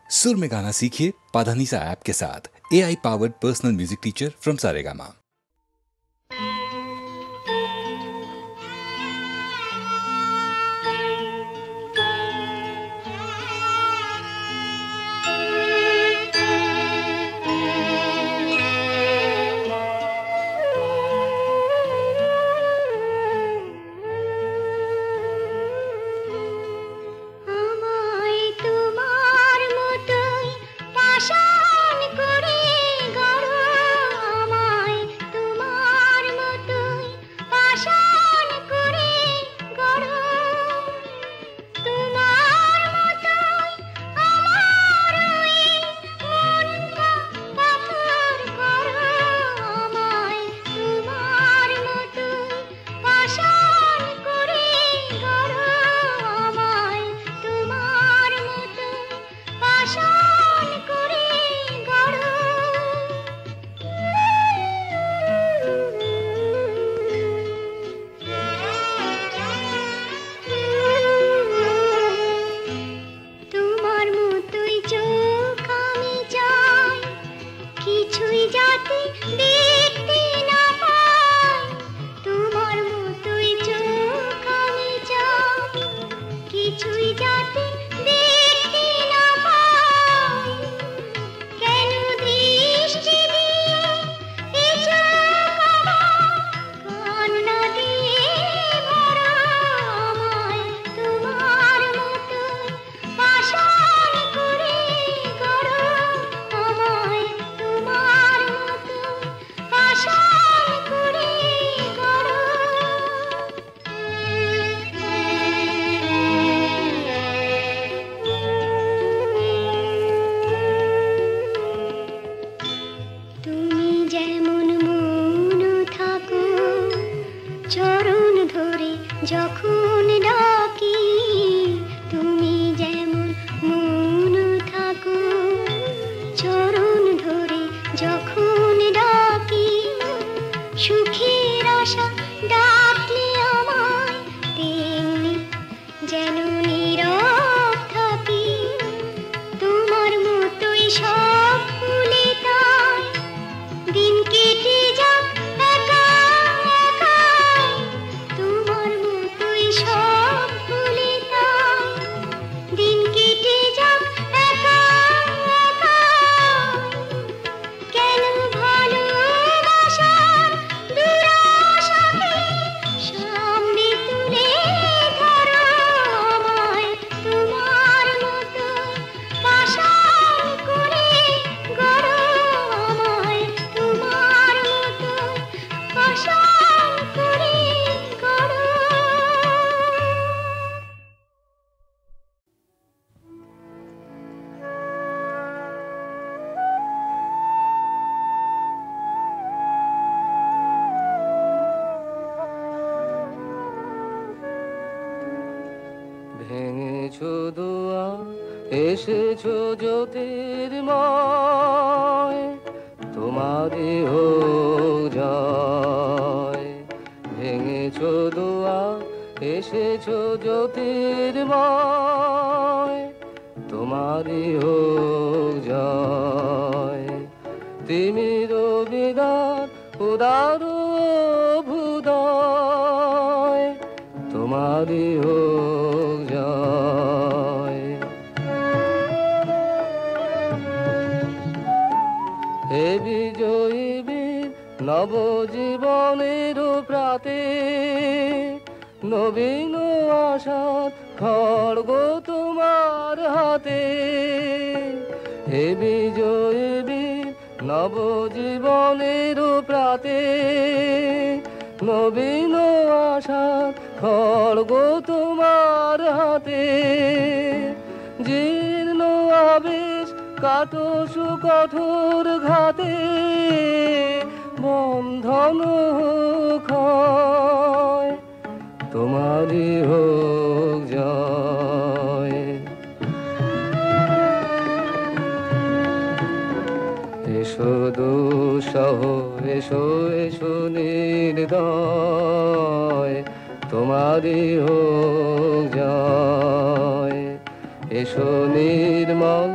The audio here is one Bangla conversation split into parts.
सुर में गाना सीखिए पाधानीसा ऐप के साथ। AI powered personal music teacher from Saregama. ভেঙেছো দোয়া এসেছো জ্যোতির্ময়, তোমারই হোক জয়। ভেঙেছো দোয়া এসেছো জ্যোতির্ময়, তোমারই হোক জয়। তিমির বিদার উদার ভুদয়, তোমারই হোক জয়। হে বিজয়ী বীর নবজীবনের প্রাতে, নবীন আশার খড়গ তোমার হাতে। হে বিজয়ী বীর নবজীবনের প্রাতে, নবীন আশার খড়গ তোমার হাতে। জীর্ণ আবেশ কাটো সুকঠোর ঘাতে, বন্ধন ক্ষয়, তোমারই হোক জয়। এসো দুঃসহ এসো এসো নির্দয়, তোমারই হোক জয়। এসো নির্মল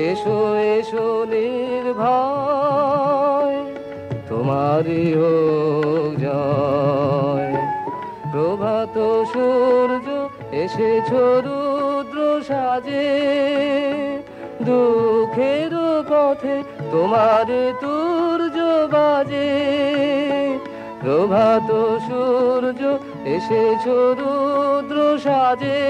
এসো এসো নির্ভয়, তোমারই হোক জয়। প্রভাত সূর্য এসেছ রুদ্র সাজে, দুঃখের পথে তোমার তুর্য বাজে। প্রভাত সূর্য এসেছ রুদ্র সাজে,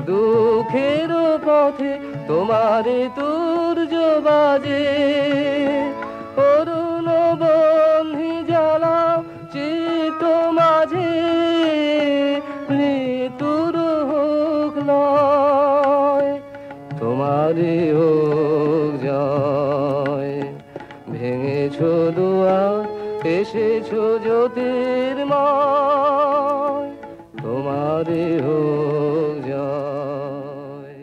দুঃখের পথে তোমার তুর্য বাজে। অরুণ বন্ধি জ্বালাও চিত্ত মাঝে, মৃত্যুর হোক লয়, তোমারই হোক জয়। ভেঙেছ দুয়ার এসেছ জ্যোতির্ময়, তোমারই হোক জয়।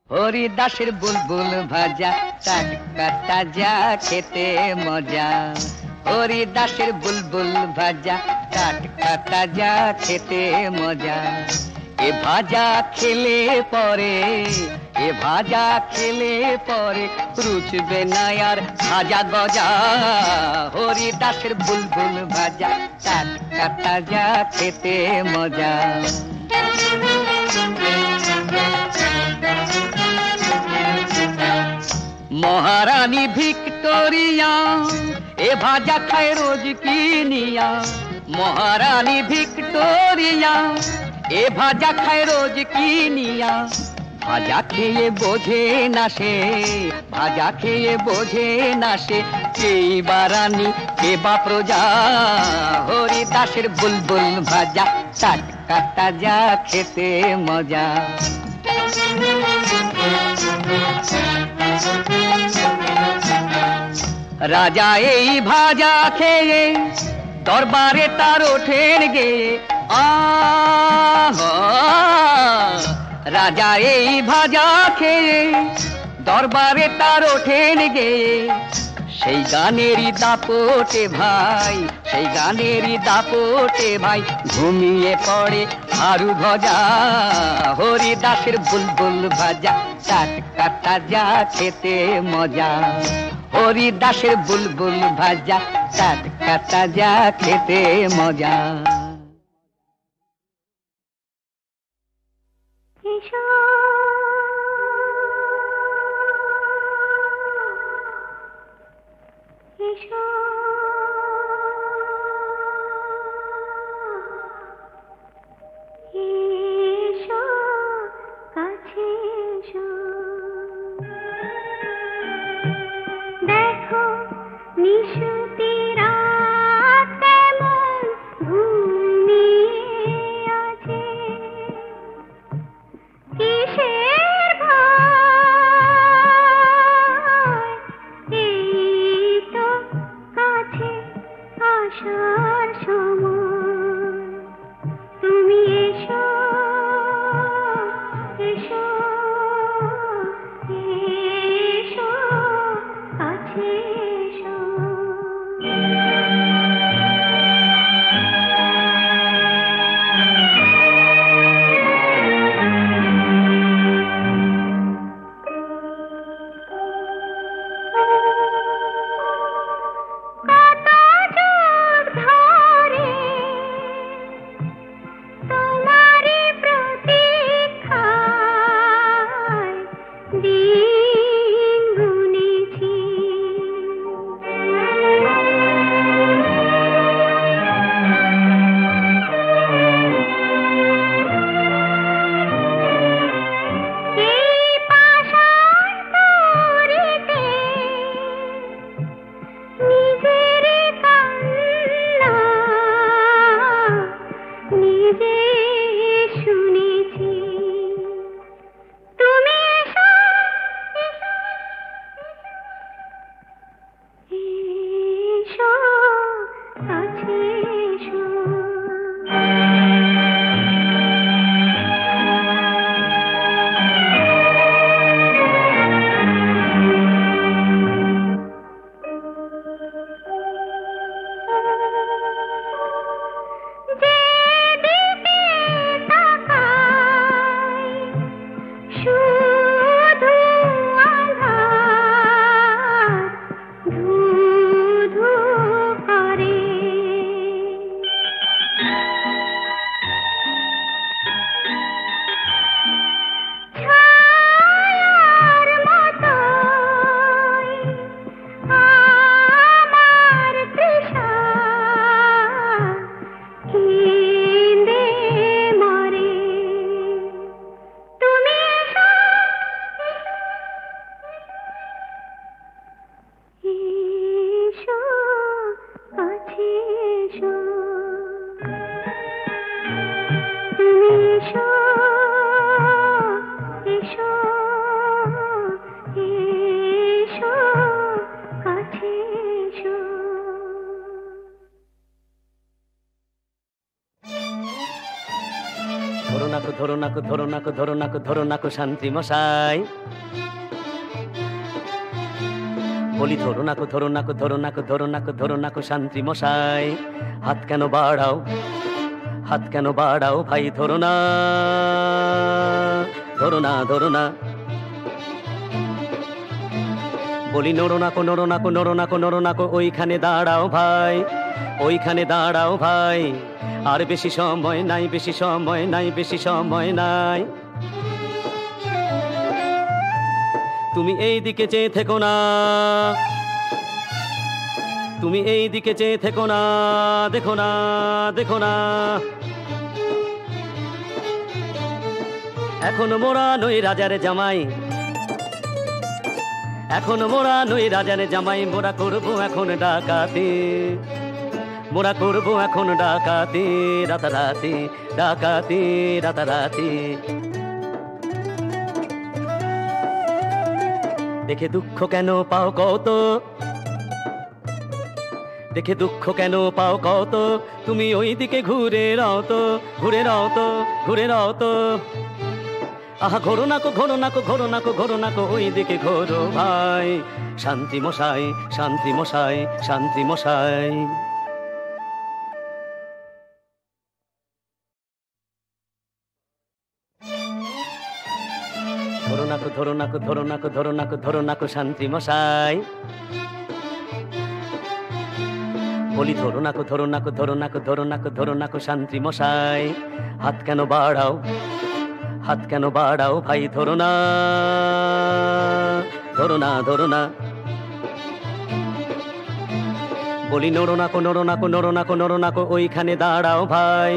হরিদাসের বুলবুল ভাজা টাটকা তাজা খেতে মজা, হরিদাসের বুলবুল ভাজা টাটকা তাজা খেতে মজা। এ ভাজা খেলে পরে, এ ভাজা খেলে পরে রুচবে না আর ভাজা গজা। হরিদাসের বুলবুল ভাজা টাটকা তাজা খেতে মজা। মহারানী ভিক্টোরিয়া এ ভাজা খায় রোজ কিনিয়া, মহারানী ভিক্টোরিয়া এ ভাজা খায় রোজ কিনিয়া। ভাজা খেয়ে বোঝে না সে, ভাজা খেয়ে বোঝে না সে, কেই বা রানী কে বা প্রজা। হরিদাসের বুলবুল ভাজা টাটকা তাজা খেতে মজা। রাজা এই ভাজা খেয়ে দরবারে তার ওঠেন গেয়ে। রাজা এই ভাজা খেয়ে দরবারে তার ওঠেন গেয়ে। সেই গানেরই দাপটে ভাই, সেই গানেরই দাপটে ভাই ঘুমিয়ে পড়ে হারু ভজা। হরিদাসের বুলবুল ভাজা টাটকা তাজা খেতে মজা, হরিদাসের বুলবুল ভাজা টাটকা তাজা খেতে মজা। দেখো নিশুতি রাত কেমন ঘুমিয়ে আছে, কিসের ভয়, এই তো কাছে আসার সময়। তুমি এসো এসো এসো কাছে এসো। এসো এসো কাছে এসো। ধরো নাকো শান্তি মশাই, বলি ধরো নাকো শান্তি মশাই, হাত কেন বাড়াও ভাই, ধরো না বলি নড়ো নাকো ওইখানে দাঁড়াও ভাই, আর বেশি সময় নাই, তুমি এই দিকে চেয়ে থেকো না, দেখো না এখনো মোরা নই রাজার জামাই, মোরা করবো এখন ডাকাতি, রাতারাতি। দেখে দুঃখ কেন পাও কত, তুমি ওই দিকে ঘুরে রাও তো, আহা ঘোরো নাকো ওই দিকে ঘোরো ভাই, শান্তি মশাই। ধরো নাকো শান্তি মশাই, বলি ধরো নাকো শান্তি মশাই, হাত কেন বাড়াও ভাই, ধরো না বলি নড়ো নাকো ওইখানে দাঁড়াও ভাই,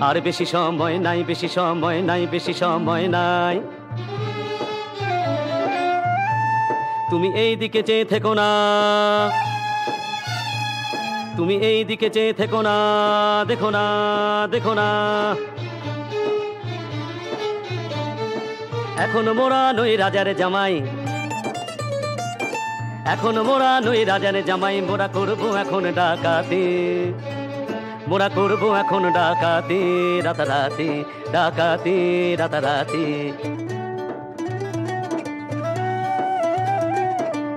আর বেশি সময় নাই, তুমি এই দিকে চেয়ে থেকো না, দেখো না এখনো মোরা নই রাজার জামাই, মোরা করবো এখন ডাকাতি, রাতারাতি।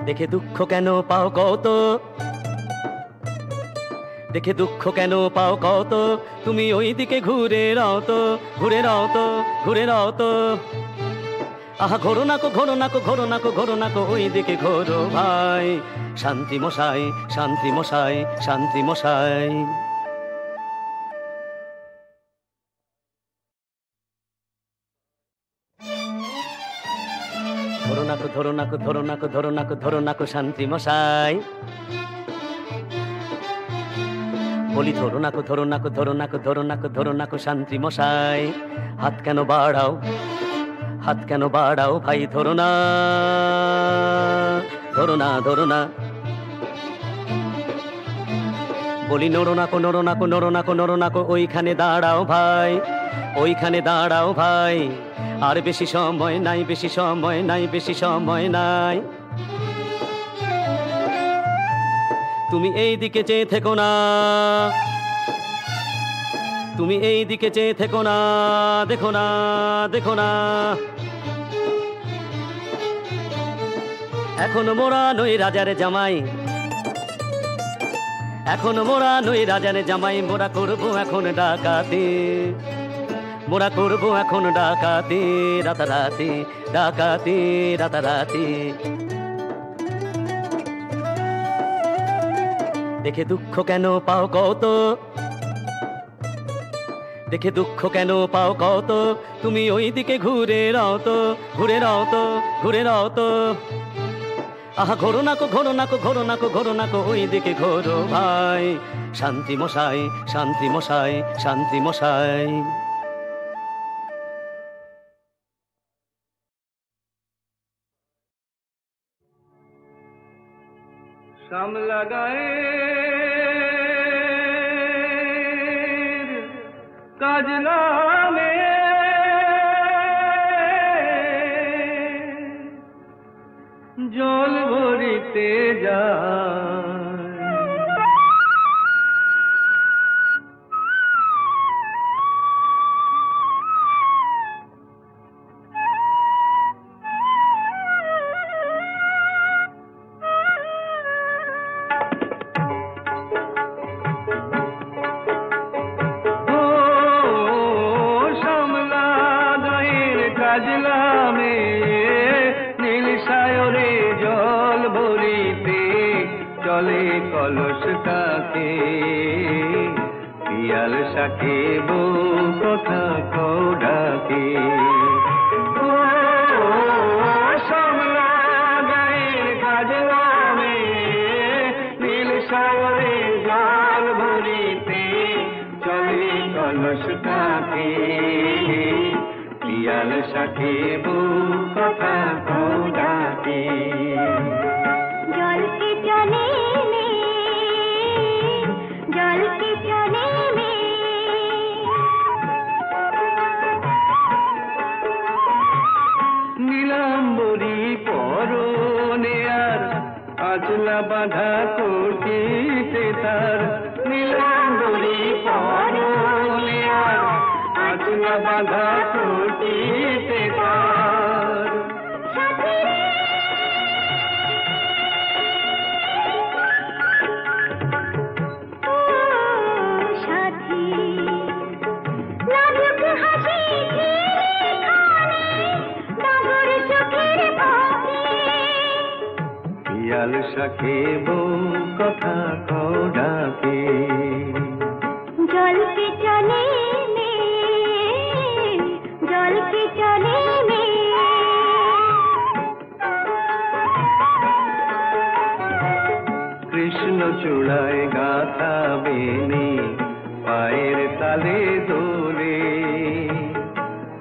দেখে দুঃখ কেন পাও কত, তুমি ওই দিকে ঘুরে রাও তো, আহা ঘোরো নাকো ওই দিকে ঘোরো ভাই, শান্তি মশাই। ধরো নাকো শান্তি মশাই, বলি ধরো নাকো শান্তি মশাই, হাত কেন বাড়াও ভাই, ধরো না বলি নড়ো নাকো ওইখানে দাঁড়াও ভাই, আর বেশি সময় নাই, তুমি এই দিকে চেয়ে থেকো না, দেখো না এখনো মোরা নই রাজার জামাই, মোরা করবো এখন ডাকাতি, রাতারাতি। দেখে দুঃখ কেন পাও কত, তুমি ওই দিকে ঘুরে রাও তো, আহা ঘোরো নাকো ওই দিকে ঘোরো ভাই, শান্তি মশাই। শ্যামলা গায়ের কাজ নামে কেটে যায়। কাজলামে নীল সায়রে জল ভরিতে চলে কলস কাকে, পিয়াল শাকে বউ কথা কও ডাকে। সমলা গায়ের কাজলামে নীল সায়রে জল ভরিতে চলে কলস কাকে, পিয়াল শাকে বউ কথা কও ডাকে। জলকে চলে মে, জলকে চলে মে, নীলাম্বরী পরনে আর আচলা বাঁধা করতিতে তার, নীলাম্বরী পরনে আর আচলা বাঁধা করতিতে তার। সাথী লাজুক হাসি খানে ডাগর চোখের পাখি, পিয়াল শাকে বউ কথা কও ডাকে। জলকে চলে মে, জলকে চলে মে, কৃষ্ণ চূড়ায় গাথা বেনি পায়ের তালে দোলে,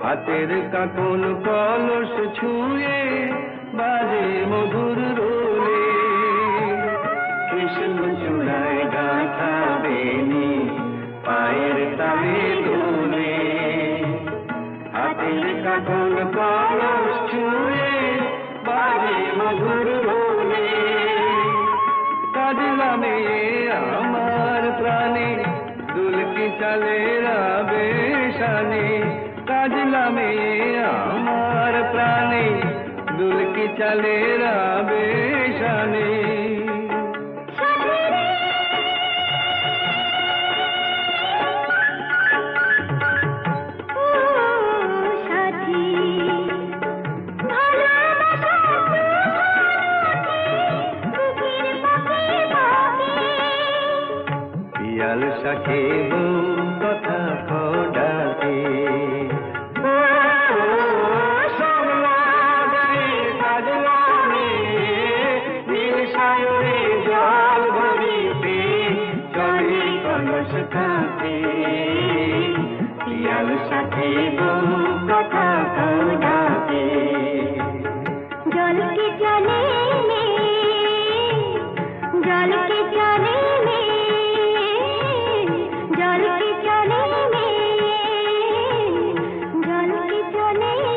হাতের কাকন কলস ছুঁয়ে বাজে মধুর রোলে। কৃষ্ণ চূড়ায় গাথা বেনি পায়ের তালে দোলে, হাতের কাকন কলস ছুঁয়ে বাজে মধুর রোলে। কাজলামে আমার প্রাণে দুলকি চালে রাবে শানে, কাজলামে আমার প্রাণে দুলকি চালে রাবে শানে। সাথী ভালোবাসা বুকের পাখি পাখি, পিয়াল শাকে বউ কথা কও ডাকে। সমলা গায়ের কাজলামে নীল সায়রে জল ভরিতে চলে কলস কাকে, পিয়াল শাকে বউ কথা কও ডাকে। জলকে চলে মে, জলকে চলে মে, জলকে চলে মে, জলকে চলে মে।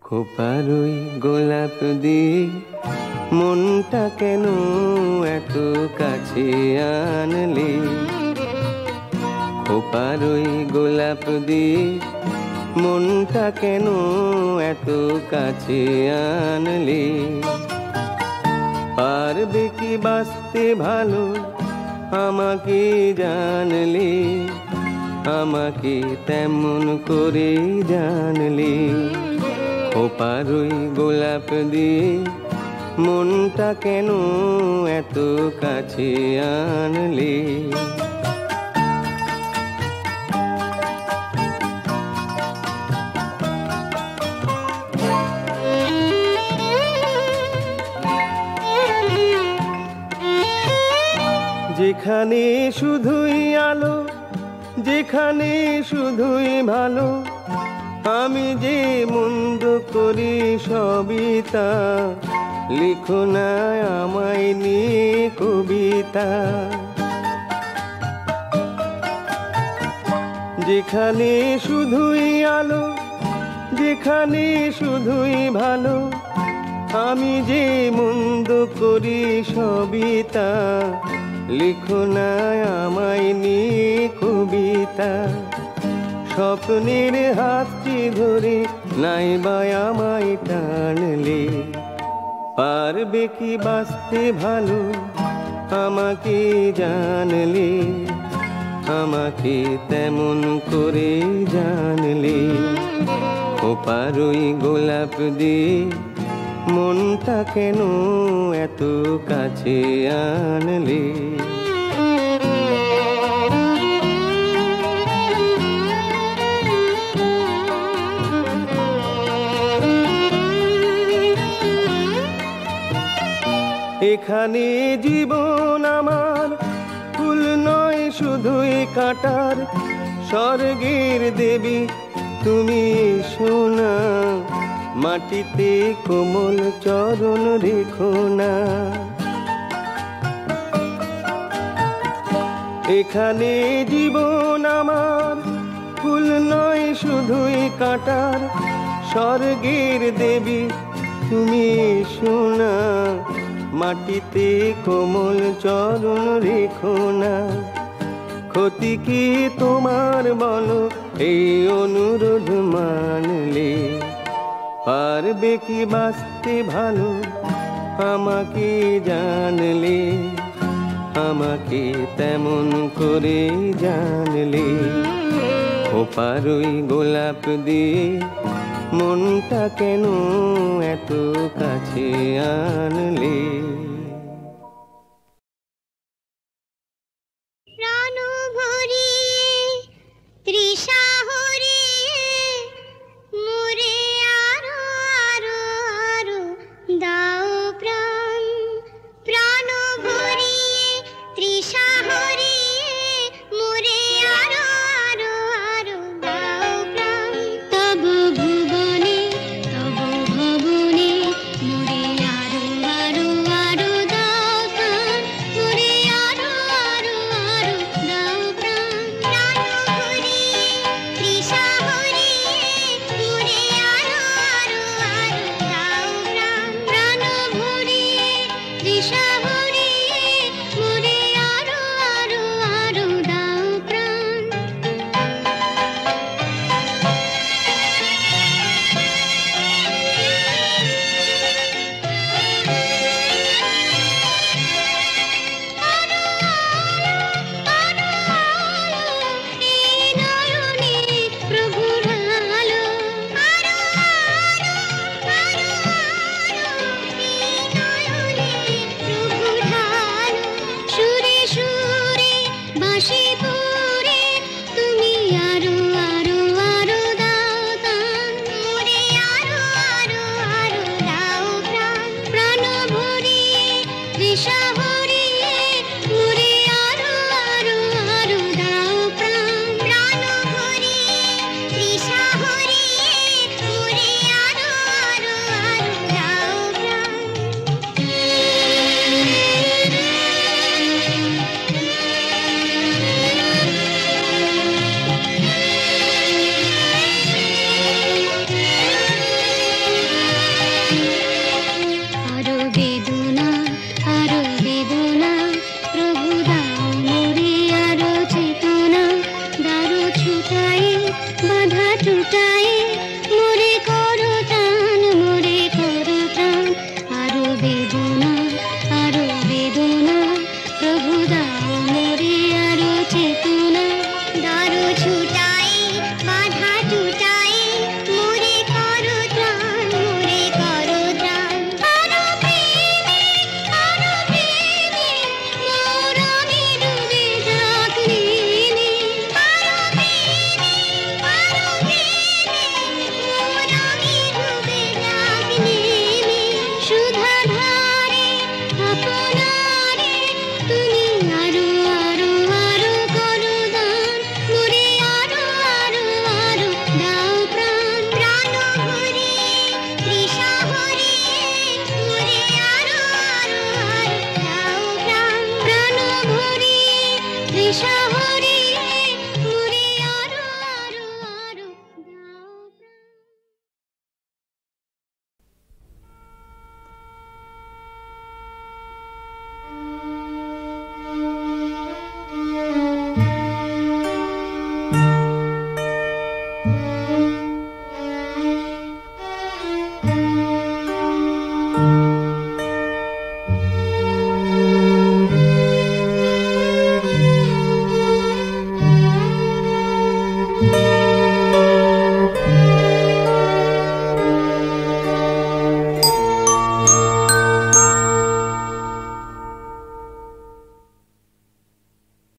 খোপারই গোলাপ দিয়ে মনটা কেন এত কাছে আনলি, খোপারই গোলাপ দিয়ে মনটা কেন এত কাছে আনলি। পারবে কি বাঁচতে ভালো আমাকে জানলি, আমাকে তেমন করে জানলি। খোপারই গোলাপ দিয়ে মনটা কেন এত কাছে আনলি। যেখানে শুধুই আলো, যেখানে শুধুই ভালো, আমি যে মন্দ করি সবই তা, লিখো না আমায় নিয়ে কবিতা। যেখানে শুধুই আলো, যেখানে শুধুই ভালো, আমি যে মন্দ করি সবই তা, লিখো না আমায় নিয়ে কবিতা। স্বপ্নের হাতটি ধরে নাইবা আমায় টানলে, পারবে কি বাঁচতে ভালো আমাকে জানলে, আমাকে তেমন করে জানলে। খোপারই গোলাপ দিয়ে মনটা কেন এত কাছে আনলে? এখানে জীবন আমার ফুল নয় শুধুই কাঁটার, স্বর্গের দেবী তুমি সোনা, মাটিতে কোমল চরণ রেখো না। এখানে জীবন আমার ফুল নয় শুধুই কাঁটার, স্বর্গের দেবী তুমি সোনা, মাটিতে কোমল চরণ রেখো না। ক্ষতি কি তোমার বলো এই অনুরোধ মানলে, পারবে কি বাঁচতে ভালো আমাকে জানলে, আমাকে তেমন করে জানলে। খোপারই গোলাপ দিয়ে মনটা কেন এত কাছে আনলে?